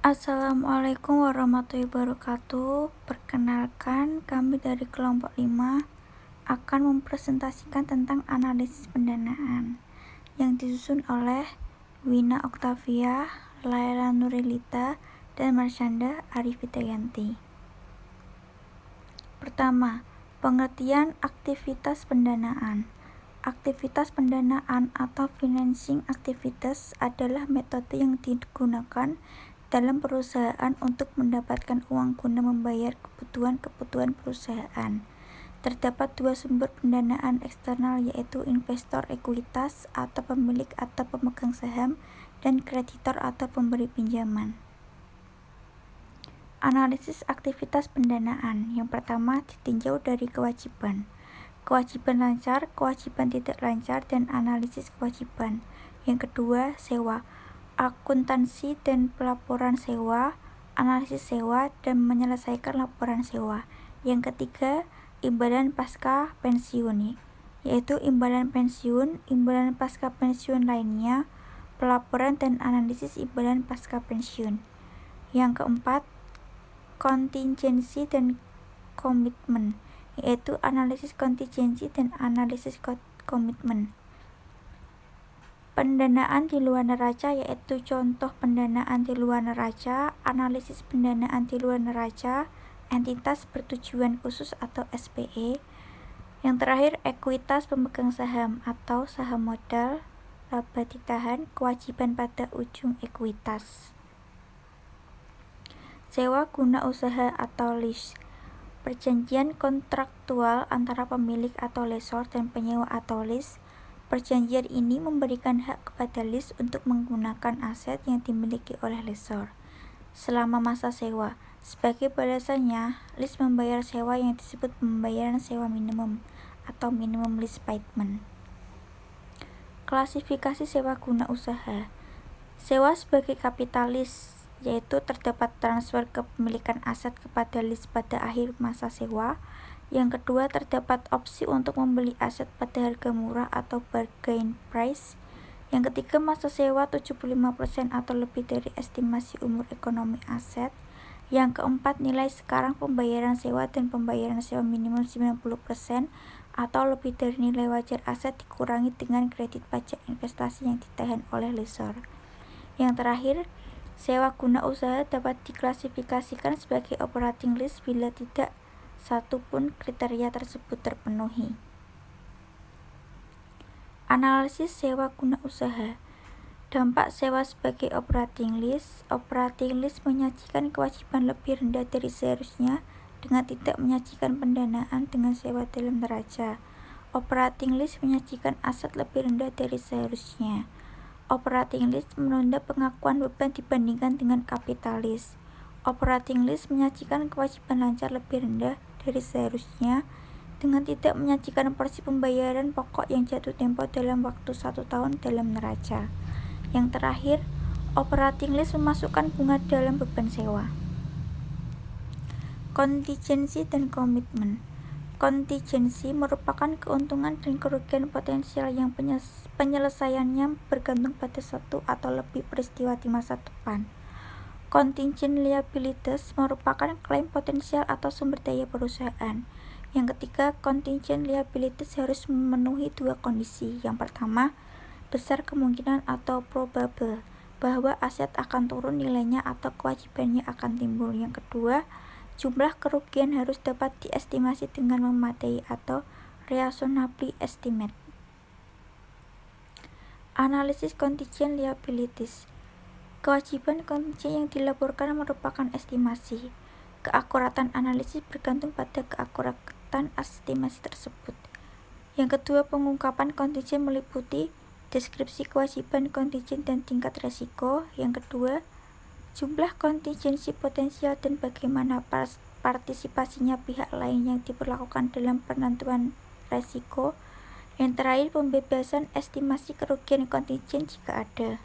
Assalamualaikum warahmatullahi wabarakatuh. Perkenalkan, kami dari kelompok 5 akan mempresentasikan tentang analisis pendanaan yang disusun oleh Wina Oktavia, Laila Nurilita, dan Marsyanda Arifitayanti. Pertama, pengertian aktivitas pendanaan. Aktivitas pendanaan atau financing activities adalah metode yang digunakan dalam perusahaan untuk mendapatkan uang guna membayar kebutuhan perusahaan. Terdapat dua sumber pendanaan eksternal, yaitu investor ekuitas atau pemilik atau pemegang saham dan kreditor atau pemberi pinjaman. Analisis aktivitas pendanaan. Yang pertama, ditinjau dari kewajiban. Kewajiban lancar, kewajiban tidak lancar, dan analisis kewajiban. Yang kedua, sewa. Akuntansi dan pelaporan sewa, analisis sewa, dan menyelesaikan laporan sewa. Yang ketiga, imbalan pasca pensiun, yaitu imbalan pensiun, imbalan pasca pensiun lainnya, pelaporan dan analisis imbalan pasca pensiun. Yang keempat, kontingensi dan komitmen, yaitu analisis kontingensi dan analisis komitmen. Pendanaan di luar neraca, yaitu contoh pendanaan di luar neraca, analisis pendanaan di luar neraca, entitas bertujuan khusus atau SPE. Yang terakhir, ekuitas pemegang saham atau saham modal, laba ditahan, kewajiban pada ujung ekuitas. Sewa guna usaha atau lease. Perjanjian kontraktual antara pemilik atau lessor dan penyewa atau lease. Perjanjian ini memberikan hak kepada lease untuk menggunakan aset yang dimiliki oleh lessor selama masa sewa. Sebagai balasannya, lease membayar sewa yang disebut pembayaran sewa minimum atau minimum lease payment. Klasifikasi sewa guna usaha. Sewa sebagai kapitalis, yaitu terdapat transfer kepemilikan aset kepada lease pada akhir masa sewa. Yang kedua, terdapat opsi untuk membeli aset pada harga murah atau bargain price. Yang ketiga, masa sewa 75% atau lebih dari estimasi umur ekonomi aset. Yang keempat, nilai sekarang pembayaran sewa dan pembayaran sewa minimum 90% atau lebih dari nilai wajar aset dikurangi dengan kredit pajak investasi yang ditahan oleh lessor. Yang terakhir, sewa guna usaha dapat diklasifikasikan sebagai operating lease bila tidak satu pun kriteria tersebut terpenuhi. Analisis sewa guna usaha. Dampak sewa sebagai operating lease. Operating lease menyajikan kewajiban lebih rendah dari seharusnya dengan tidak menyajikan pendanaan dengan sewa dalam neraca. Operating lease menyajikan aset lebih rendah dari seharusnya. Operating lease menunda pengakuan beban dibandingkan dengan capital lease. Operating lease menyajikan kewajiban lancar lebih rendah dari seharusnya dengan tidak menyajikan porsi pembayaran pokok yang jatuh tempo dalam waktu 1 tahun dalam neraca. Yang terakhir, operating lease memasukkan bunga dalam beban sewa. Kontingensi dan komitmen. Kontingensi merupakan keuntungan dan kerugian potensial yang penyelesaiannya bergantung pada satu atau lebih peristiwa di masa depan. Contingent liabilities merupakan klaim potensial atau sumber daya perusahaan. Yang ketiga, contingent liabilities harus memenuhi dua kondisi. Yang pertama, besar kemungkinan atau probable bahwa aset akan turun nilainya atau kewajibannya akan timbul. Yang kedua, jumlah kerugian harus dapat diestimasi dengan memadai atau reasonably estimate. Analisis contingent liabilities. Kewajiban kontingen yang dilaporkan merupakan estimasi. Keakuratan analisis bergantung pada keakuratan estimasi tersebut. Yang kedua, pengungkapan kontingen meliputi deskripsi kewajiban kontingen dan tingkat resiko. Yang kedua, jumlah kontingensi potensial dan bagaimana partisipasinya pihak lain yang diperlakukan dalam penentuan resiko. Yang terakhir, pembebasan estimasi kerugian kontingen jika ada.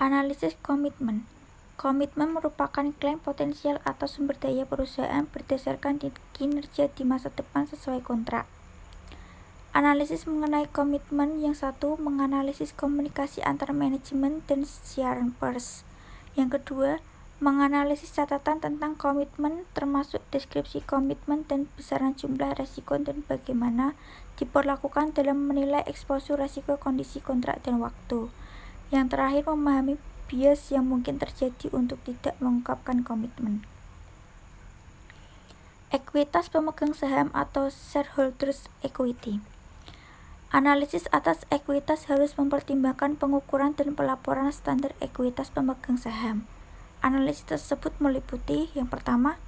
Analisis komitmen. Komitmen merupakan klaim potensial atau sumber daya perusahaan berdasarkan kinerja di masa depan sesuai kontrak. Analisis mengenai komitmen. Yang satu, menganalisis komunikasi antar manajemen dan siaran pers. Yang kedua, menganalisis catatan tentang komitmen termasuk deskripsi komitmen dan besaran jumlah resiko dan bagaimana diperlakukan dalam menilai eksposur resiko kondisi kontrak dan waktu. Yang terakhir, memahami bias yang mungkin terjadi untuk tidak mengungkapkan komitmen. Ekuitas pemegang saham atau shareholders equity. Analisis atas ekuitas harus mempertimbangkan pengukuran dan pelaporan standar ekuitas pemegang saham. Analisis tersebut meliputi yang pertama,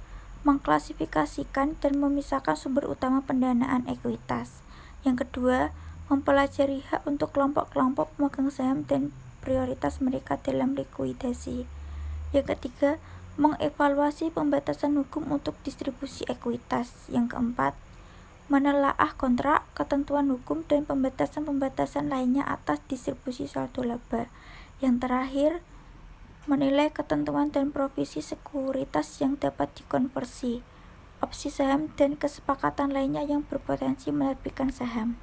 mengklasifikasikan dan memisahkan sumber utama pendanaan ekuitas. Yang kedua, mempelajari hak untuk kelompok-kelompok pemegang saham dan prioritas mereka dalam likuidasi. Yang ketiga, mengevaluasi pembatasan hukum untuk distribusi ekuitas. Yang keempat, menelaah kontrak, ketentuan hukum, dan pembatasan-pembatasan lainnya atas distribusi saldo laba. Yang terakhir, menilai ketentuan dan provisi sekuritas yang dapat dikonversi, opsi saham, dan kesepakatan lainnya yang berpotensi menerbitkan saham.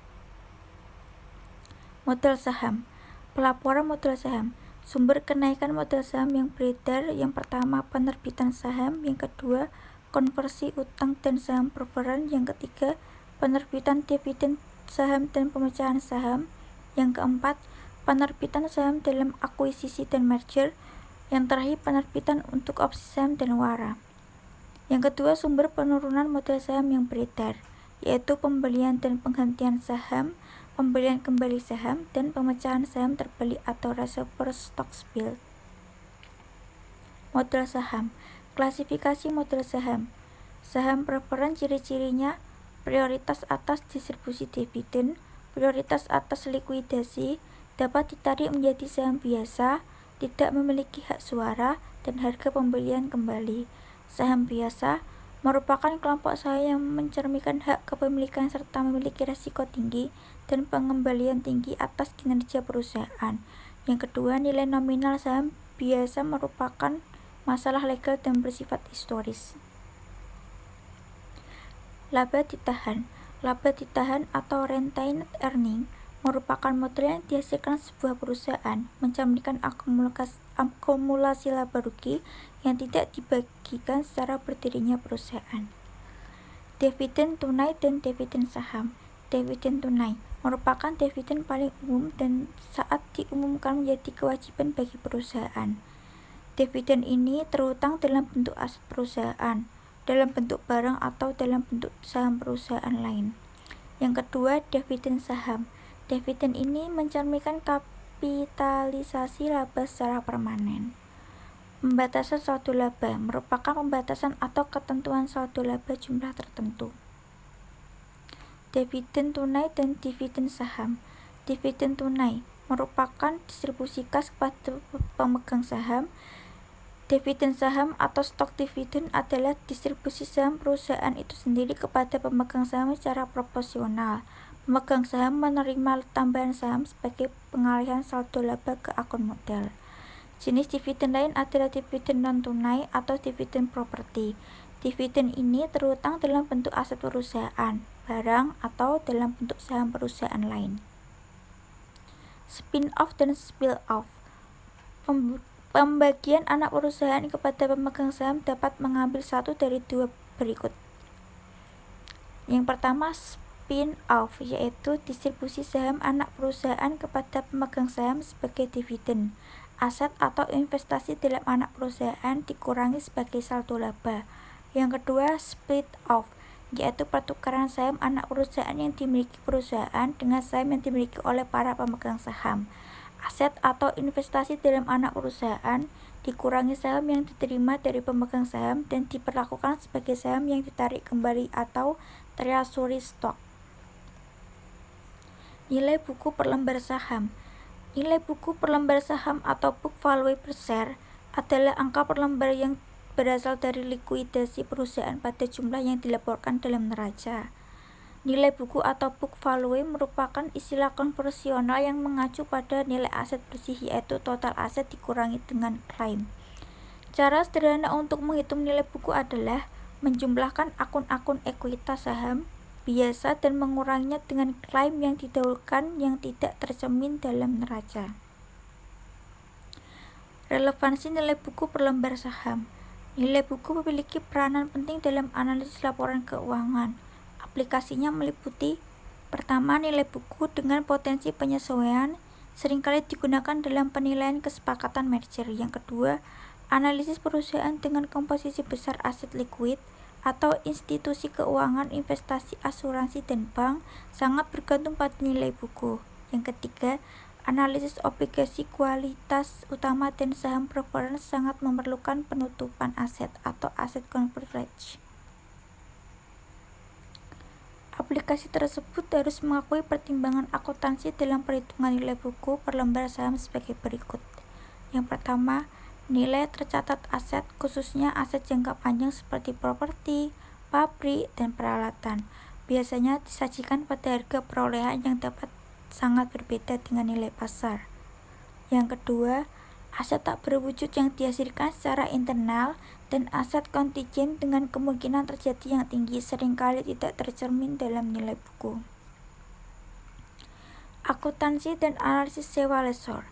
Modal saham. Pelaporan modal saham. Sumber kenaikan modal saham yang beredar. Yang pertama, penerbitan saham. Yang kedua, konversi utang dan saham preferred. Yang ketiga, penerbitan dividen saham dan pemecahan saham. Yang keempat, penerbitan saham dalam akuisisi dan merger. Yang terakhir, penerbitan untuk opsi saham dan wara. Yang kedua, sumber penurunan modal saham yang beredar, yaitu pembelian dan penghentian saham, pembelian kembali saham, dan pemecahan saham terbeli atau reservoir stock split. Modal saham. Klasifikasi modal saham. Saham preferred ciri-cirinya: prioritas atas distribusi dividen, prioritas atas likuidasi, dapat ditarik menjadi saham biasa, tidak memiliki hak suara, dan harga pembelian kembali. Saham biasa merupakan kelompok saham yang mencerminkan hak kepemilikan serta memiliki risiko tinggi dan pengembalian tinggi atas kinerja perusahaan. Yang kedua, nilai nominal saham biasa merupakan masalah legal dan bersifat historis. Laba ditahan. Laba ditahan atau retained earning merupakan modal yang dihasilkan sebuah perusahaan mencerminkan akumulasi laba rugi yang tidak dibagikan secara berdirinya perusahaan. Dividen tunai dan dividen saham. Dividen tunai merupakan dividen paling umum dan saat diumumkan menjadi kewajiban bagi perusahaan. Dividen ini terutang dalam bentuk aset perusahaan, dalam bentuk barang atau dalam bentuk saham perusahaan lain. Yang kedua, dividen saham. Dividen ini mencerminkan kapitalisasi laba secara permanen. Pembatasan saldo laba merupakan pembatasan atau ketentuan saldo laba jumlah tertentu. Dividen tunai dan dividen saham. Dividen tunai merupakan distribusi kas kepada pemegang saham. Dividen saham atau stok dividen adalah distribusi saham perusahaan itu sendiri kepada pemegang saham secara proporsional. Pemegang saham menerima tambahan saham sebagai pengalihan saldo laba ke akun modal. Jenis dividen lain adalah dividen non-tunai atau dividen properti. Dividen ini terutang dalam bentuk aset perusahaan, barang, atau dalam bentuk saham perusahaan lain. Spin-off dan spill-off. Pembagian anak perusahaan kepada pemegang saham dapat mengambil satu dari dua berikut. Yang pertama, spin-off, yaitu distribusi saham anak perusahaan kepada pemegang saham sebagai dividen. Aset atau investasi dalam anak perusahaan dikurangi sebagai saldo laba. Yang kedua, split-off, yaitu pertukaran saham anak perusahaan yang dimiliki perusahaan dengan saham yang dimiliki oleh para pemegang saham. Aset atau investasi dalam anak perusahaan dikurangi saham yang diterima dari pemegang saham dan diperlakukan sebagai saham yang ditarik kembali atau treasury stock. Nilai buku per lembar saham. Nilai buku per lembar saham atau book value per share adalah angka per lembar yang berasal dari likuidasi perusahaan pada jumlah yang dilaporkan dalam neraca. Nilai buku atau book value merupakan istilah konversional yang mengacu pada nilai aset bersih, yaitu total aset dikurangi dengan klaim. Cara sederhana untuk menghitung nilai buku adalah menjumlahkan akun-akun ekuitas saham biasa dan menguranginya dengan klaim yang didahulukan yang tidak tercermin dalam neraca. Relevansi nilai buku per lembar saham. Nilai buku memiliki peranan penting dalam analisis laporan keuangan. Aplikasinya meliputi: pertama, nilai buku dengan potensi penyesuaian seringkali digunakan dalam penilaian kesepakatan merger. Yang kedua, analisis perusahaan dengan komposisi besar aset likuid atau institusi keuangan, investasi, asuransi, dan bank sangat bergantung pada nilai buku. Yang ketiga, analisis obligasi kualitas utama dan saham preference sangat memerlukan penutupan aset atau asset coverage. Aplikasi tersebut harus mengakui pertimbangan akuntansi dalam perhitungan nilai buku per lembar saham sebagai berikut. Yang pertama, nilai tercatat aset, khususnya aset jangka panjang seperti properti, pabrik, dan peralatan, biasanya disajikan pada harga perolehan yang dapat sangat berbeda dengan nilai pasar. Yang kedua, aset tak berwujud yang dihasilkan secara internal dan aset kontingen dengan kemungkinan terjadi yang tinggi seringkali tidak tercermin dalam nilai buku. Akuntansi dan analisis sewa lessor.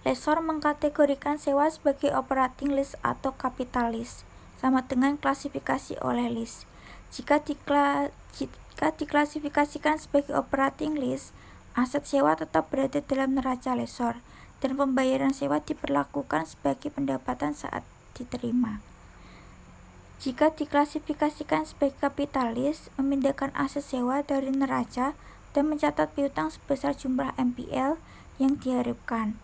Lessor mengkategorikan sewa sebagai operating lease atau capital lease, sama dengan klasifikasi oleh lease. Jika diklasifikasikan sebagai operating lease, aset sewa tetap berada dalam neraca lessor, dan pembayaran sewa diperlakukan sebagai pendapatan saat diterima. Jika diklasifikasikan sebagai capital lease, memindahkan aset sewa dari neraca dan mencatat piutang sebesar jumlah NPL yang diharapkan.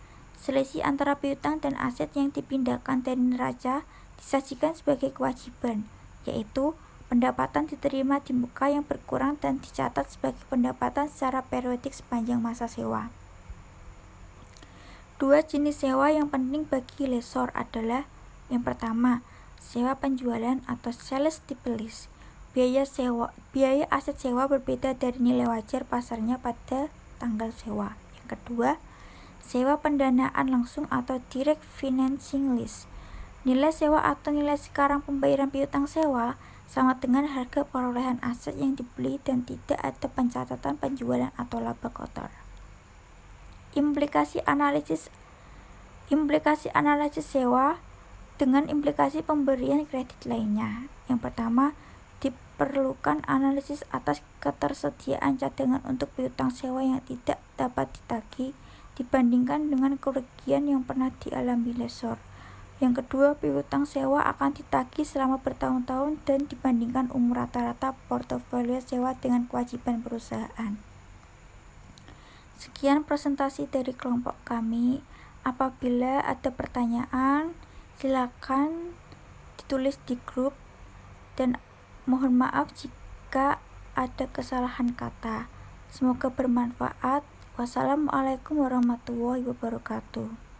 Selisih antara piutang dan aset yang dipindahkan dari neraca disajikan sebagai kewajiban, yaitu pendapatan diterima di muka yang berkurang dan dicatat sebagai pendapatan secara periodik sepanjang masa sewa. Dua jenis sewa yang penting bagi lessor adalah: yang pertama, sewa penjualan atau sales type lease. Biaya aset sewa berbeda dari nilai wajar pasarnya pada tanggal sewa. Yang kedua, sewa pendanaan langsung atau direct financing lease. Nilai sewa atau nilai sekarang pembayaran piutang sewa sama dengan harga perolehan aset yang dibeli dan tidak ada pencatatan penjualan atau laba kotor. Implikasi analisis sewa dengan implikasi pemberian kredit lainnya. Yang pertama, diperlukan analisis atas ketersediaan cadangan untuk piutang sewa yang tidak dapat ditagih dibandingkan dengan kerugian yang pernah dialami lessor. Yang kedua, piutang sewa akan ditagih selama bertahun-tahun dan dibandingkan umur rata-rata portofolio sewa dengan kewajiban perusahaan. Sekian presentasi dari kelompok kami. Apabila ada pertanyaan, silakan ditulis di grup, dan mohon maaf jika ada kesalahan kata. Semoga bermanfaat. Wassalamualaikum warahmatullahi wabarakatuh.